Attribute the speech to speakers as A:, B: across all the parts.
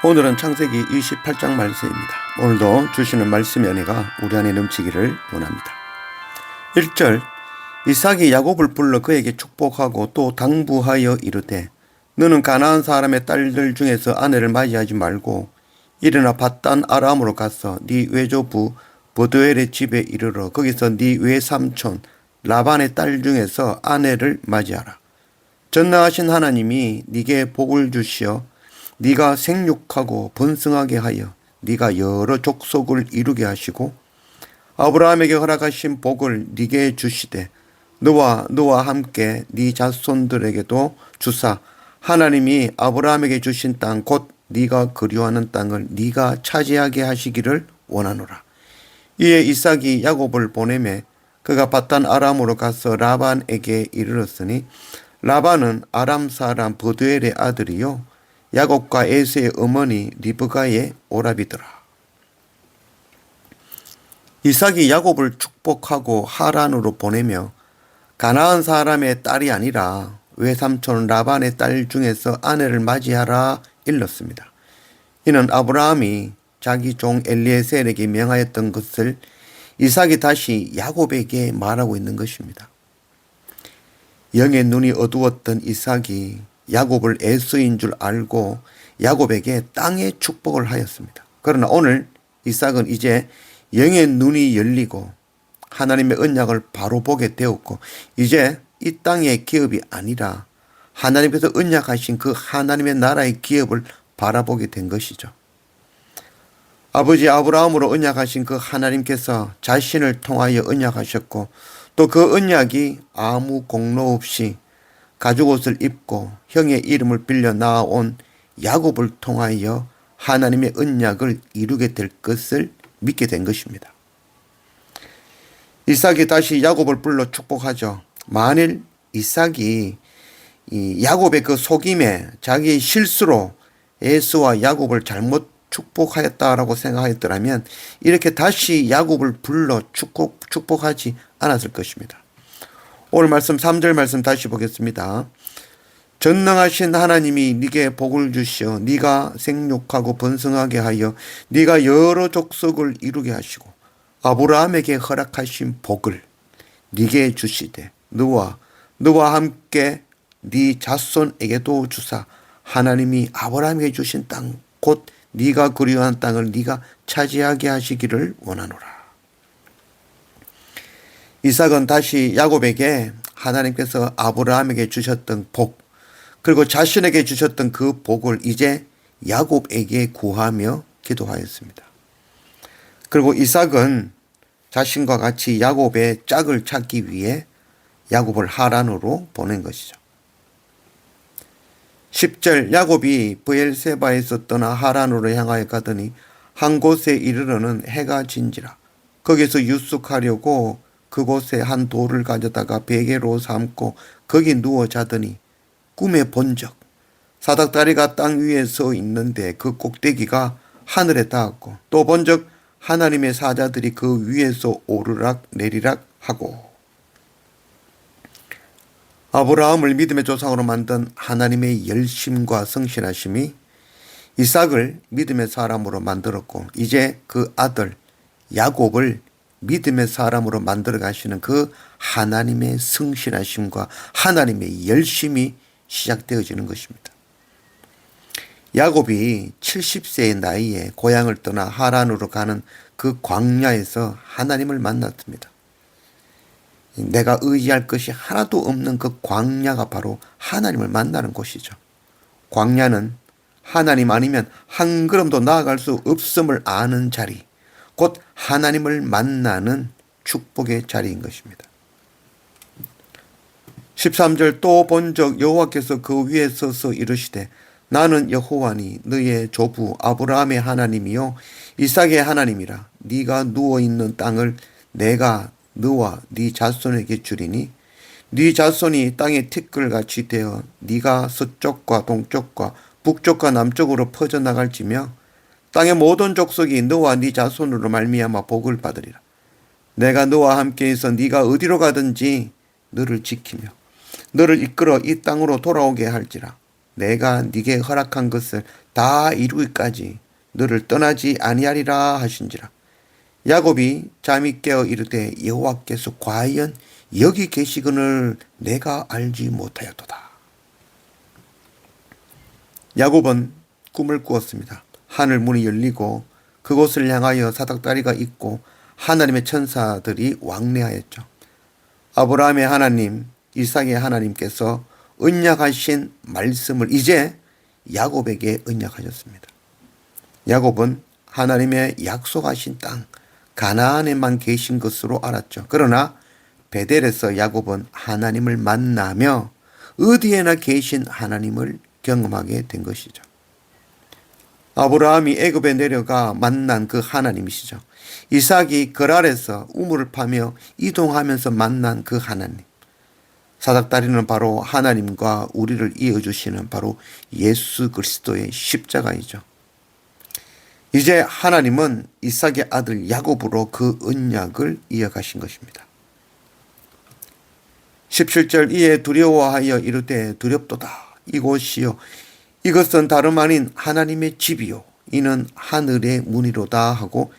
A: 오늘은 창세기 28장 말씀입니다. 오늘도 주시는 말씀의 은혜가 우리 안에 넘치기를 원합니다. 1절 이삭이 야곱을 불러 그에게 축복하고 또 당부하여 이르되 너는 가나안 사람의 딸들 중에서 아내를 맞이하지 말고 일어나 밧단 아람으로 가서 네 외조부 버두엘의 집에 이르러 거기서 네 외삼촌 라반의 딸 중에서 아내를 맞이하라. 전능하신 하나님이 네게 복을 주시어 네가 생육하고 번성하게 하여 네가 여러 족속을 이루게 하시고 아브라함에게 허락하신 복을 네게 주시되 너와 함께 네 자손들에게도 주사 하나님이 아브라함에게 주신 땅 곧 네가 그리워하는 땅을 네가 차지하게 하시기를 원하노라. 이에 이삭이 야곱을 보내매 그가 밧단 아람으로 가서 라반에게 이르렀으니 라반은 아람 사람 버두엘의 아들이요 야곱과 에서의 어머니 리브가의 오라비더라. 이삭이 야곱을 축복하고 하란으로 보내며 가나안 사람의 딸이 아니라 외삼촌 라반의 딸 중에서 아내를 맞이하라 일렀습니다. 이는 아브라함이 자기 종 엘리에셀에게 명하였던 것을 이삭이 다시 야곱에게 말하고 있는 것입니다. 영의 눈이 어두웠던 이삭이 야곱을 에서인 줄 알고 야곱에게 땅의 축복을 하였습니다. 그러나 오늘 이삭은 이제 영의 눈이 열리고 하나님의 언약을 바로 보게 되었고 이제 이 땅의 기업이 아니라 하나님께서 언약하신 그 하나님의 나라의 기업을 바라보게 된 것이죠. 아버지 아브라함으로 언약하신 그 하나님께서 자신을 통하여 언약하셨고 또 그 언약이 아무 공로 없이 가죽옷을 입고 형의 이름을 빌려 나아온 야곱을 통하여 하나님의 언약을 이루게 될 것을 믿게 된 것입니다. 이삭이 다시 야곱을 불러 축복하죠. 만일 이삭이 야곱의 그 속임에 자기의 실수로 에서와 야곱을 잘못 축복하였다라고 생각하였더라면 이렇게 다시 야곱을 불러 축복하지 않았을 것입니다. 오늘 말씀 3절 말씀 다시 보겠습니다. 전능하신 하나님이 네게 복을 주시어 네가 생육하고 번성하게 하여 네가 여러 족속을 이루게 하시고 아브라함에게 허락하신 복을 네게 주시되 너와 함께 네 자손에게도 주사 하나님이 아브라함에게 주신 땅 곧 네가 그리워한 땅을 네가 차지하게 하시기를 원하노라. 이삭은 다시 야곱에게 하나님께서 아브라함에게 주셨던 복 그리고 자신에게 주셨던 그 복을 이제 야곱에게 구하며 기도하였습니다. 그리고 이삭은 자신과 같이 야곱의 짝을 찾기 위해 야곱을 하란으로 보낸 것이죠. 10절 야곱이 브엘세바에서 떠나 하란으로 향하여 가더니 한 곳에 이르러는 해가 진지라. 거기서 유숙하려고 그곳에 한 돌을 가져다가 베개로 삼고 거기 누워 자더니 꿈에 본적 사닥다리가 땅 위에 서 있는데 그 꼭대기가 하늘에 닿았고 또 본적 하나님의 사자들이 그 위에서 오르락 내리락 하고 아브라함을 믿음의 조상으로 만든 하나님의 열심과 성실하심이 이삭을 믿음의 사람으로 만들었고 이제 그 아들 야곱을 믿음의 사람으로 만들어 가시는 그 하나님의 성실하심과 하나님의 열심이 시작되어지는 것입니다. 야곱이 70세의 나이에 고향을 떠나 하란으로 가는 그 광야에서 하나님을 만났습니다. 내가 의지할 것이 하나도 없는 그 광야가 바로 하나님을 만나는 곳이죠. 광야는 하나님 아니면 한 걸음도 나아갈 수 없음을 아는 자리, 곧 하나님을 만나는 축복의 자리인 것입니다. 13절 또 본적 여호와께서 그 위에 서서 이르시되 나는 여호와니 너의 조부 아브라함의 하나님이요 이삭의 하나님이라. 네가 누워있는 땅을 내가 너와 네 자손에게 주리니 네 자손이 땅의 티끌같이 되어 네가 서쪽과 동쪽과 북쪽과 남쪽으로 퍼져나갈지며 땅의 모든 족속이 너와 네 자손으로 말미암아 복을 받으리라. 내가 너와 함께 있어 네가 어디로 가든지 너를 지키며 너를 이끌어 이 땅으로 돌아오게 할지라. 내가 네게 허락한 것을 다 이루기까지 너를 떠나지 아니하리라 하신지라. 야곱이 잠이 깨어 이르되 여호와께서 과연 여기 계시거늘 내가 알지 못하였도다. 야곱은 꿈을 꾸었습니다. 하늘 문이 열리고 그곳을 향하여 사닥다리가 있고 하나님의 천사들이 왕래하였죠. 아브라함의 하나님, 이삭의 하나님께서 언약하신 말씀을 이제 야곱에게 언약하셨습니다. 야곱은 하나님의 약속하신 땅 가나안에만 계신 것으로 알았죠. 그러나 베델에서 야곱은 하나님을 만나며 어디에나 계신 하나님을 경험하게 된 것이죠. 아브라함이 애굽에 내려가 만난 그 하나님이시죠. 이삭이 거랄에서 우물을 파며 이동하면서 만난 그 하나님. 사닥다리는 바로 하나님과 우리를 이어주시는 바로 예수 그리스도의 십자가이죠. 이제 하나님은 이삭의 아들 야곱으로 그 언약을 이어가신 것입니다. 17절 이에 두려워하여 이르되 두렵도다. 이곳이요 이것은 다름 아닌 하나님의 집이요 이는 하늘의 문이로다 하고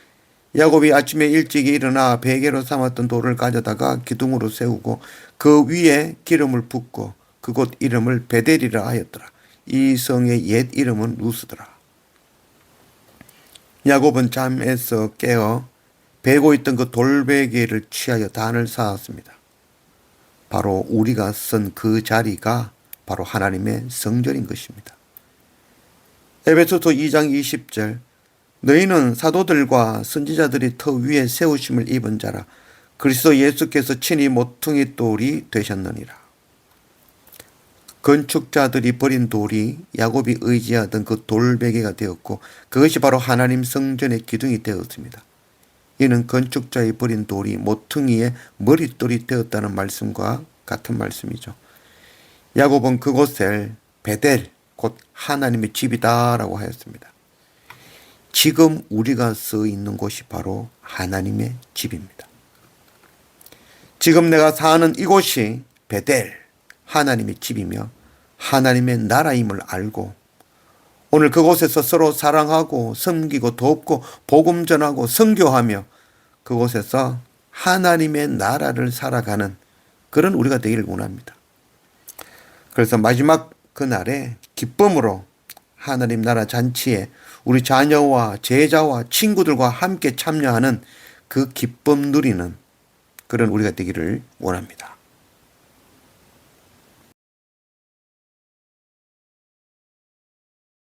A: 야곱이 아침에 일찍 일어나 베개로 삼았던 돌을 가져다가 기둥으로 세우고 그 위에 기름을 붓고 그곳 이름을 베델이라 하였더라. 이 성의 옛 이름은 루스더라. 야곱은 잠에서 깨어 베고 있던 그 돌베개를 취하여 단을 쌓았습니다. 바로 우리가 선 그 자리가 바로 하나님의 성전인 것입니다. 에베소서 2장 20절 너희는 사도들과 선지자들이 터 위에 세우심을 입은 자라 그리스도 예수께서 친히 모퉁이 돌이 되셨느니라. 건축자들이 버린 돌이 야곱이 의지하던 그 돌베개가 되었고 그것이 바로 하나님 성전의 기둥이 되었습니다. 이는 건축자의 버린 돌이 모퉁이의 머릿돌이 되었다는 말씀과 같은 말씀이죠. 야곱은 그곳을 베델 곧 하나님의 집이다 라고 하였습니다. 지금 우리가 서 있는 곳이 바로 하나님의 집입니다. 지금 내가 사는 이곳이 베델 하나님의 집이며 하나님의 나라임을 알고 오늘 그곳에서 서로 사랑하고 섬기고 돕고 복음 전하고 선교하며 그곳에서 하나님의 나라를 살아가는 그런 우리가 되기를 원합니다. 그래서 마지막 그날에 기쁨으로 하나님 나라 잔치에 우리 자녀와 제자와 친구들과 함께 참여하는 그 기쁨 누리는 그런 우리가 되기를 원합니다.